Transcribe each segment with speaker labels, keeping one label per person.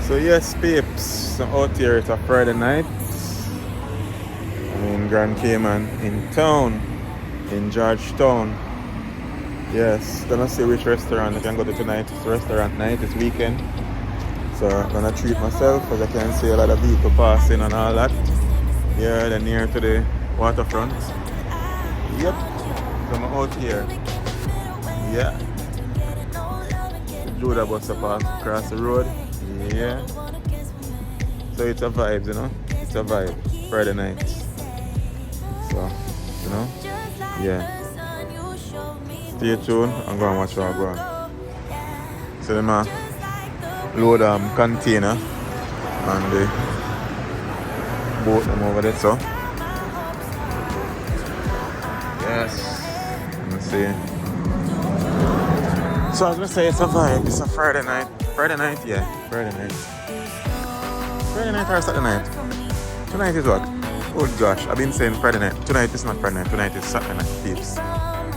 Speaker 1: So yes, peeps, so out here it's a Friday night. I'm in Grand Cayman, in town, in Georgetown. Yes, gonna see which restaurant I can go to tonight. It's restaurant night, it's weekend. So I'm gonna treat myself as I can see a lot of people passing and all that. Yeah, they're near to the waterfront. Yep, so I'm out here. Yeah. The Judah bus pass across the road. Yeah. So it's a vibe, you know? It's a vibe. Friday night. So, you know? Yeah. Stay tuned and go and watch what I go on. So them load container and the boat them over there, so. Yes. Let me see. So I was gonna say it's a vibe. It's a Friday night. Friday night, yeah. Friday night. Friday night or Saturday night? Tonight is what? Oh gosh, I've been saying Friday night. Tonight is not Friday night. Tonight is Saturday night, peeps.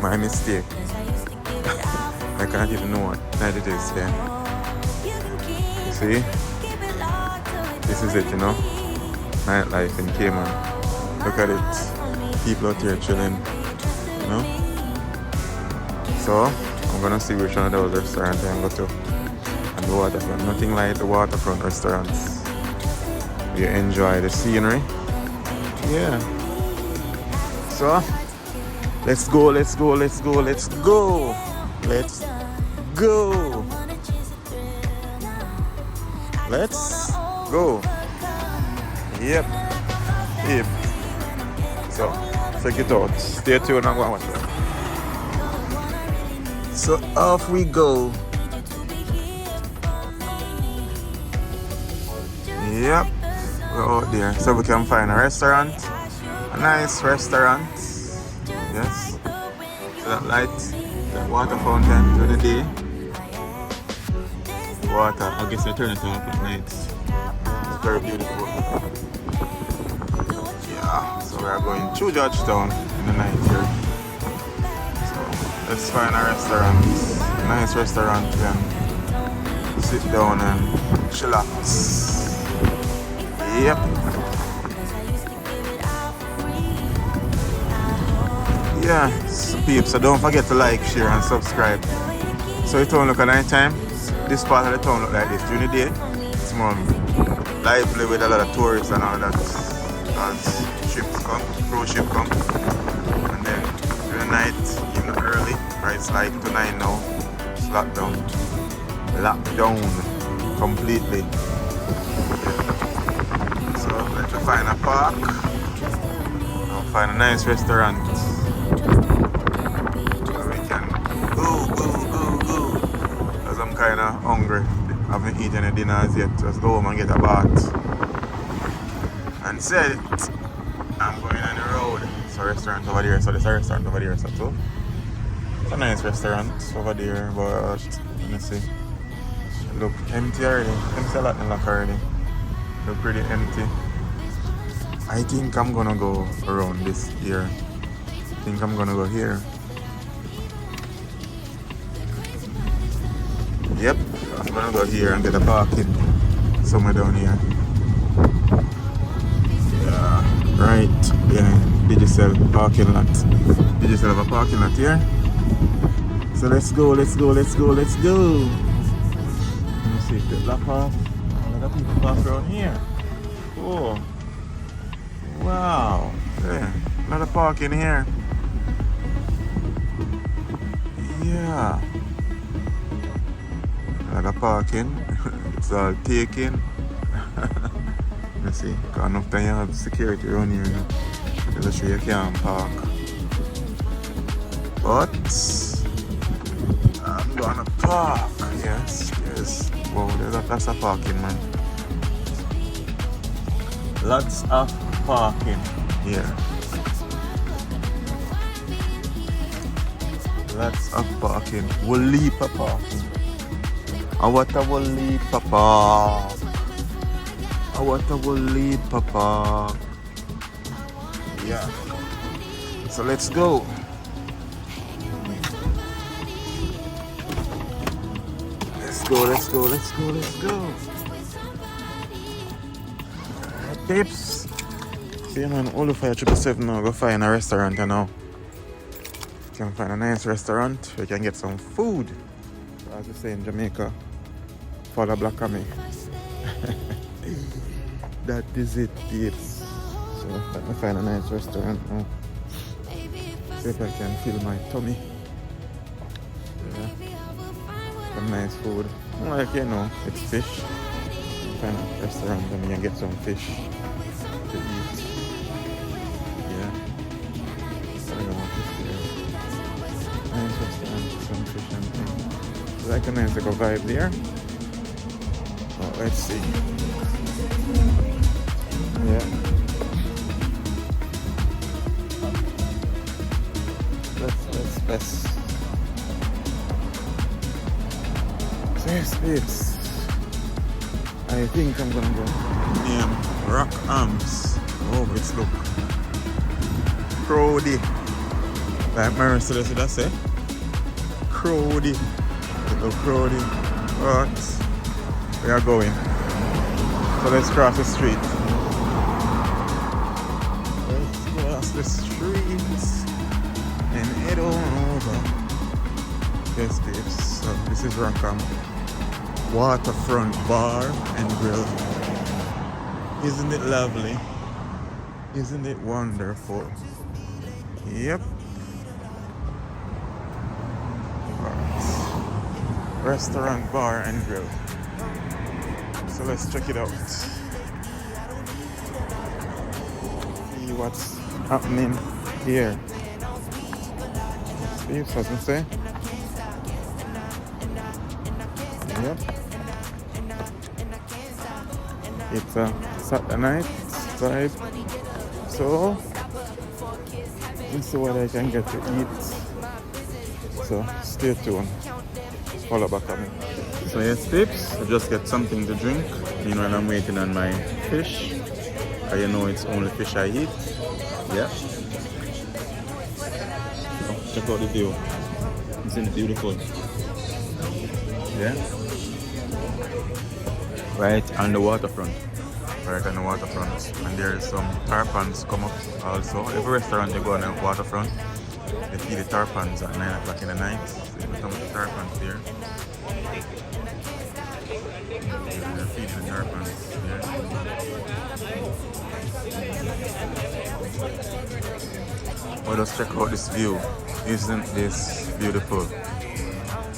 Speaker 1: My mistake. I can't even know what night it is, yeah. You see? This is it, you know? Nightlife in Cayman. Look at it. People out here chilling, you know? So, I'm gonna see which one of those restaurants I can go to. And the waterfront. Nothing like the waterfront restaurants. You enjoy the scenery. Yeah. So, let's go, let's go, let's go, let's go. Let's go. Let's go. Yep. Yep. So, check it out. Stay tuned and go and watch it. So off we go. Yep, we're out there. So we can find a restaurant, a nice restaurant. Yes. So that light, that water fountain during the day. Water, I guess I turn it off at night. It's very beautiful. Yeah, so we are going to Georgetown in the night here. Let's find a restaurant, a nice restaurant, and sit down and chillax. Yep. Yeah, so peeps, so don't forget to like, share and subscribe. So the town look at night time. This part of the town look like this. During the day, it's more lively with a lot of tourists and all that. As ships come, cruise ship come. And then during the night, even early, right, it's like to 9 now. It's locked down. Locked down completely. So let's find a park. I'll find a nice restaurant. Where we can go. Because I'm kinda hungry. I haven't eaten any dinners yet. Just go home and get a bath. And said it. I'm going on the road. It's a restaurant over there, so there's a restaurant over there, so too. It's a nice restaurant over there, but let me see. Look empty already. Let me see a lot in lock already. Look pretty empty. I think I'm gonna go around this here. I think I'm gonna go here. Yep, I'm gonna go here and get a parking somewhere down here. Yeah, right. Yeah, digital parking lot. Digital have a parking lot here. So let's go. Let me see if they lock off. A lot of people park around here. Oh. Wow. Yeah. A lot of parking here. Yeah. A lot of parking. It's all taken. Let me see. Got enough time you have security around here. To show you can't park. But I'm gonna park. Yes. Wow, there's lots of parking, man. Lots of parking here. Lots of parking. We'll leap a parking. What a will leap a park. What a will leap a park. Yeah. So let's go. Let's go. Tips. See man, all the 777 now go find a restaurant you know. You can find a nice restaurant where you can get some food. So as we say in Jamaica, follow black on me. That is it, tips. So let me find a nice restaurant now. See if I can fill my tummy. Yeah. Some nice food. Like you know, it's fish. Find a restaurant and you can get some fish to eat. Yeah. I don't know what this nice restaurant, some fish and things. Like a nice little vibe there. Oh, let's see. Yeah. Let's. So yes, babes. I think I'm gonna go Rock Arms. Oh, it's look crowdy. Like Marissa said, I say crowdy. It look crowdy. But we are going. So let's cross the street. Let's cross the street and head on over. Yes, babes. So this is Rock Arms Waterfront Bar and Grill. Isn't it lovely? Isn't it wonderful? Yep. Right. Restaurant, bar and grill. So let's check it out. See what's happening here. See, doesn't say. Yep. It's a Saturday night vibe. So let's see what I can get to eat. So stay tuned. Follow back on me. So yes, peeps, I just get something to drink. Meanwhile, I'm waiting on my fish. You know it's only fish I eat. Yeah. So, check out the view. Isn't it beautiful? Yeah. Right on the waterfront. Right on the waterfront. And there is some tarpons come up also. Every restaurant you go on the waterfront, they feed the tarpons at 9 o'clock in the night. So you come to the tarpons there. They're feeding the tarpons there. Oh, just check out this view. Isn't this beautiful?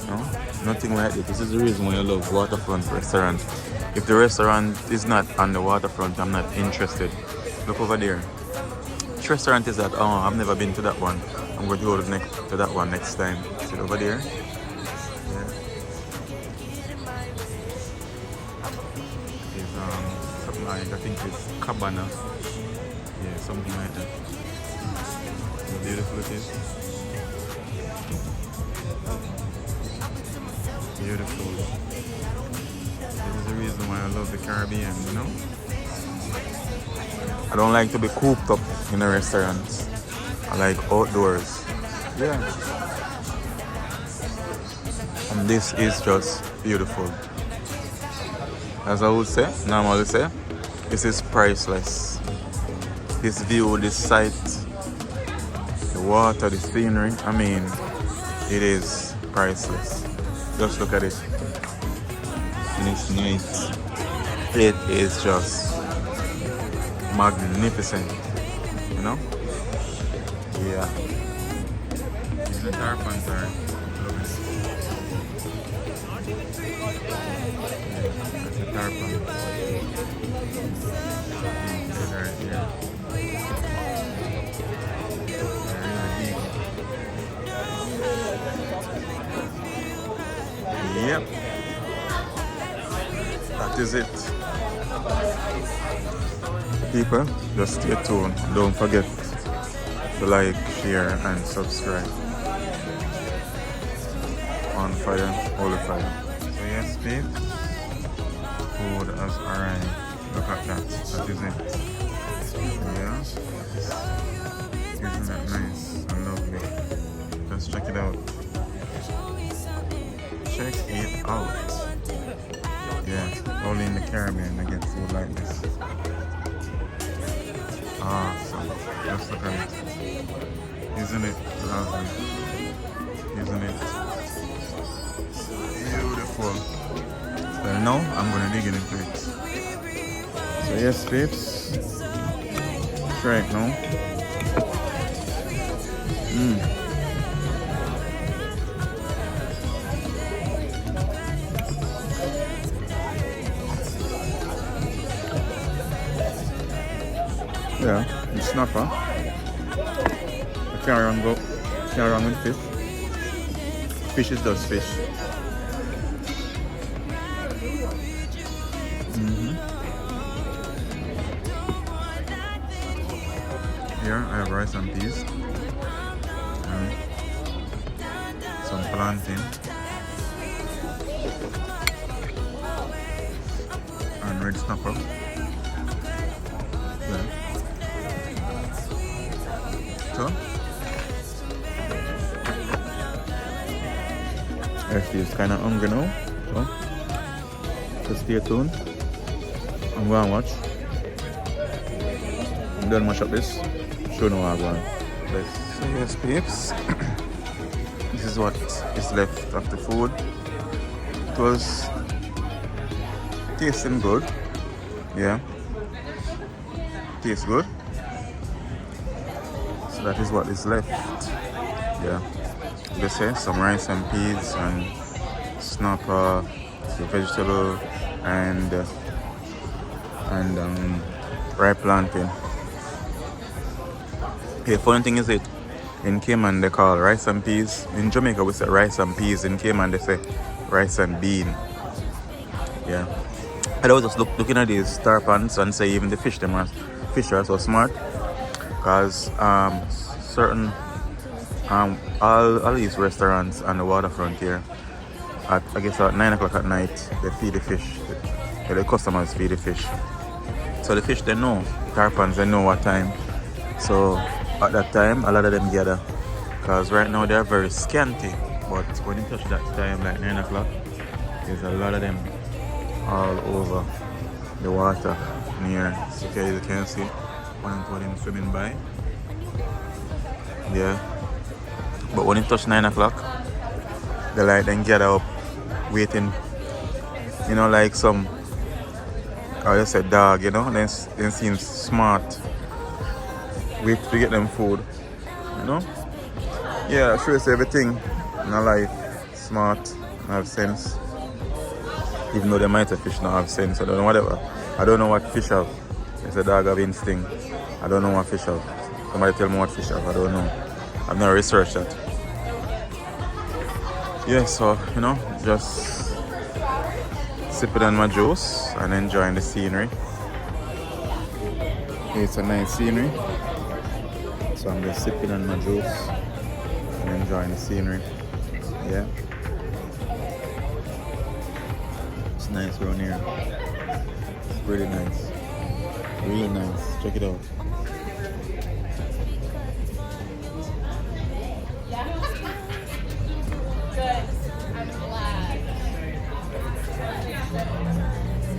Speaker 1: No? Nothing like this. This is the reason why I love waterfront restaurant. If the restaurant is not on the waterfront, I'm not interested. Look over there. Which restaurant is that? Oh, I've never been to that one. I'm going to go to that one next time. See it over there? Yeah. It's something like, I think it's cabana. Yeah, something like that. How beautiful it is. Beautiful. This is the reason why I love the Caribbean, you know? I don't like to be cooped up in a restaurant. I like outdoors. Yeah. And this is just beautiful. As I would say, normally say, this is priceless. This view, this sight, the water, the scenery, I mean, it is priceless. Just look at it. And it's nice. It is just magnificent, you know? Yeah. Even the tarpons are lovely. That's a tarpon. They're right here. They're really deep. Yep. That is it. People, just stay tuned. Don't forget to like, share and subscribe. On fire, holy fire. So yes, babe, food has arrived. Look at that. That is it. Yeah. Isn't that nice and lovely? Just check it out. Check it out. Yeah, only in the Caribbean I get food like this. Awesome. Just look at it. Isn't it lovely? Isn't it beautiful? Well, now I'm gonna dig into it. So yes, babes. Try it now. Yeah, it's snapper. I can't run with fish. Fish is just fish. Here I have rice and peas. And some plantain. And red snapper. Yeah. So, actually it's kind of hungry now, so stay tuned. I'm going to watch. I'm going to mash up this. Show you what I'm going to. So yes, peeps. This is what is left of the food. It was tasting good. Yeah. Tastes good. So that is what is left. Yeah. Let's say some rice and peas and snapper, the vegetable and ripe plantain. Okay, funny thing is it in Cayman they call rice and peas. In Jamaica we say rice and peas. In Cayman they say rice and bean. Yeah. I was just looking at these tarpons and say even the fish are so smart. Because certain all these restaurants on the waterfront here at I guess at 9 o'clock at night they feed the fish. The customers feed the fish. So the fish they know, tarpons they know what time. So at that time a lot of them gather. Because right now they are very scanty. But when you touch that time like 9 o'clock, there's a lot of them all over the water near. So you can see one of them swimming by. Yeah. But when it touch 9 o'clock, they like then gather up waiting, you know, like some I just said dog, you know, then seems smart. Wait to get them food. You know? Yeah, sure it's everything in our life. Smart, have sense. Even though they might have fish not have sense, I don't know whatever. I don't know what fish have. It's a dog have instinct. I don't know what fish have. Somebody tell me what fish have, I don't know. I've never researched that. Yeah, so you know, just sipping on my juice and enjoying the scenery. It's a nice scenery. So I'm just sipping on my juice and enjoying the scenery. Yeah. It's nice around here. It's really nice. Really nice. Check it out.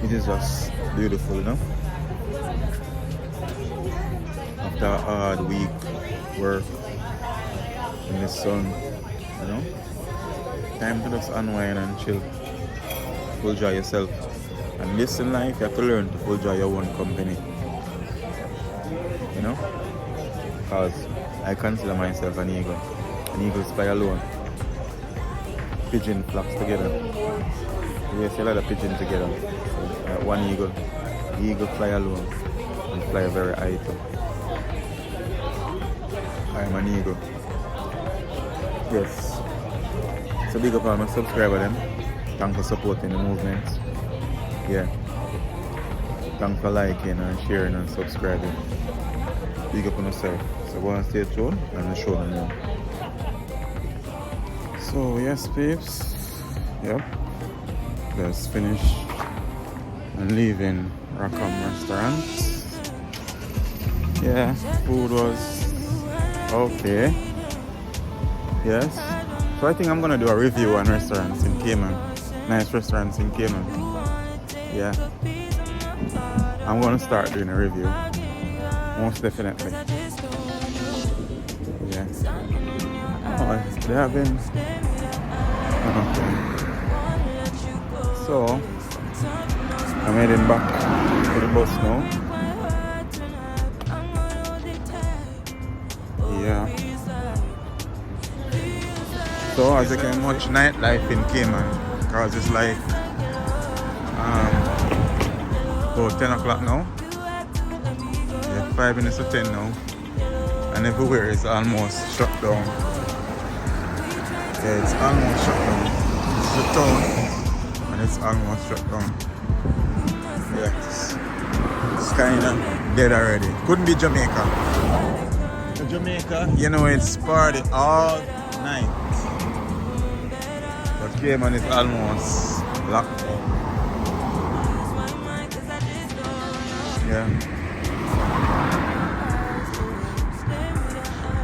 Speaker 1: It is just beautiful, you know? After a hard week work in the sun, you know? Time to just unwind and chill. Full enjoy yourself. And this in life, you have to learn to full enjoy your own company. You know? Because I consider myself an eagle. An eagles fly alone. Pigeon flocks together. We see a lot of pigeons together. So, one eagle. The eagle fly alone and fly very high too. I am an eagle. Yes. So big up all my subscribers them. Thanks for supporting the movement. Yeah. Thanks for liking and sharing and subscribing. Big up on yourself. So go and stay tuned and I'll show them more. So yes peeps. Yep. Let's finish and leaving Rackham restaurant. Yeah, food was okay. Yes. So I think I'm gonna do a review on restaurants in Cayman. Nice restaurants in Cayman. Yeah. I'm gonna start doing a review. Most definitely. Yeah. Oh, they have been. Okay. So, I'm heading back to the bus now. Yeah. So, as you can watch nightlife in Cayman, because it's like about 10 o'clock now. Yeah, 5 minutes to 10 now. And everywhere is almost shut down. Yeah, it's almost shut down. It's the town, and it's almost shut down. Yeah, it's kind of dead already. Couldn't be Jamaica. Jamaica, you know, it's party all night. But Cayman is almost locked down. Yeah.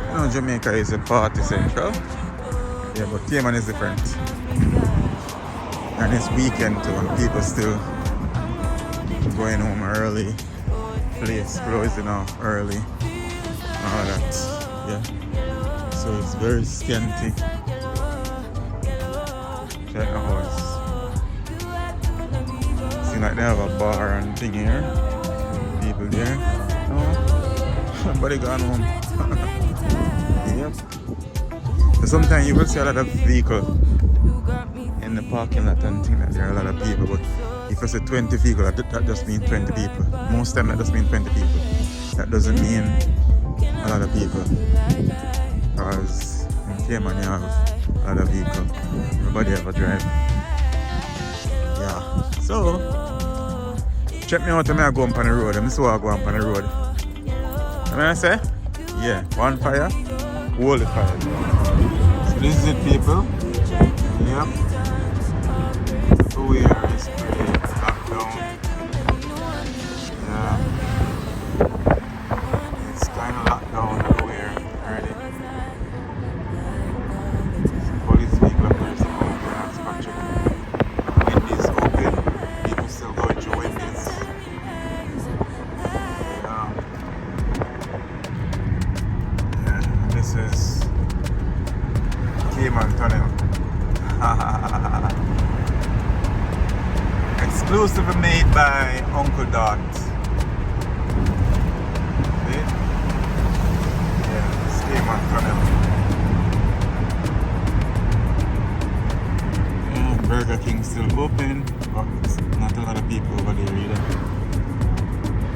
Speaker 1: You know, Jamaica is a party central. Yeah, but Cayman is different. And it's weekend too, and people still going home early. Place closing off early. All that. Yeah. So it's very scanty. Check the house. Seems like they have a bar and thing here. People there. No. Nobody gone home. Yep. So sometimes you will see a lot of vehicles in the parking lot and think that there are a lot of people, but if you say 20 vehicles, that just means 20 people. Most time that just means 20 people. That doesn't mean a lot of people. Because in Cayman you have a lot of vehicles. Everybody have a drive. Yeah. So check me out when I go up on the road. Let me see what I go up on the road. What I say? Yeah, one fire, hold the fire. So this is it, people. Yep. So here is pretty locked down. Yeah. It's kind of locked down everywhere already. Some police vehicle up there, some ambulance patrol. Windies open. People still going through windies. Yeah. Yeah. This is Cayman Tunnel. Exclusively made by Uncle Dot. See? Yeah, it's Cayman Tunnel. Yeah, Burger King still open, but not a lot of people over there either.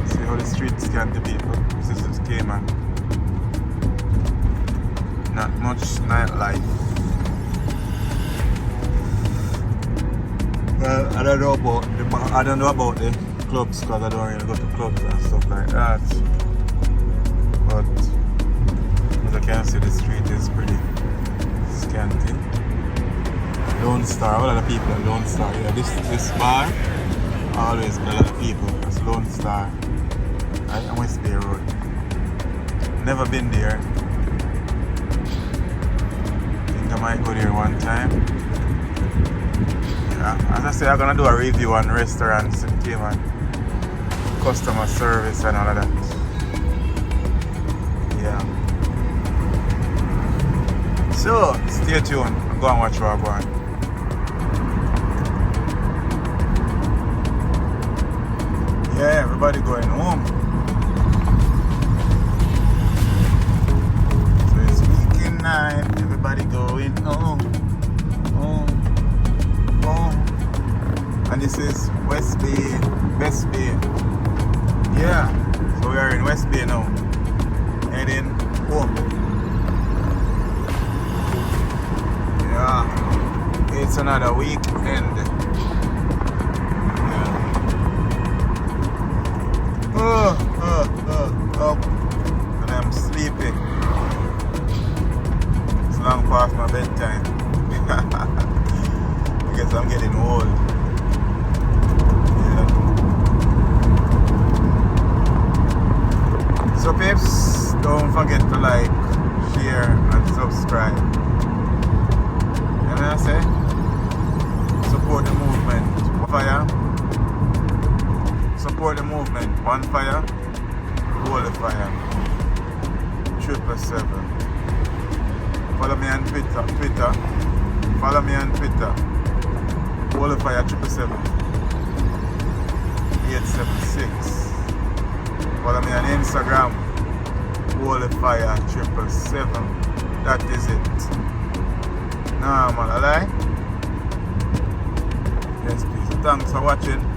Speaker 1: See how the streets scan the people. This is Cayman. Not much nightlife. Well, I don't know about the clubs because I don't really go to clubs and stuff like that. But as I can see, the street is pretty scanty. Lone Star, a lot of people at Lone Star. Yeah, this bar always got a lot of people. That's Lone Star. Right on West Bay Road. Never been there. I might go there one time. Yeah, as I say, I'm gonna do a review on restaurants in Cayman, customer service and all of that. Yeah. So stay tuned. I'm going to watch what I'm going. Yeah, everybody going home. Night, everybody going home, home, home. And this is West Bay. Yeah, so we are in West Bay now, heading home. Yeah, it's another weekend. Yeah. And I'm sleepy. Long past my bedtime. I guess I'm getting old. Yeah. So peeps, don't forget to like, share and subscribe. You know what I say? Support the movement. One fire. Support the movement. One fire. Holy Fire 777. Follow me on Twitter. Follow me on Twitter. Holy Fire 777. 876. Follow me on Instagram. Holy Fire 777. That is it. Nah, man, I lie. Yes, please. Thanks for watching.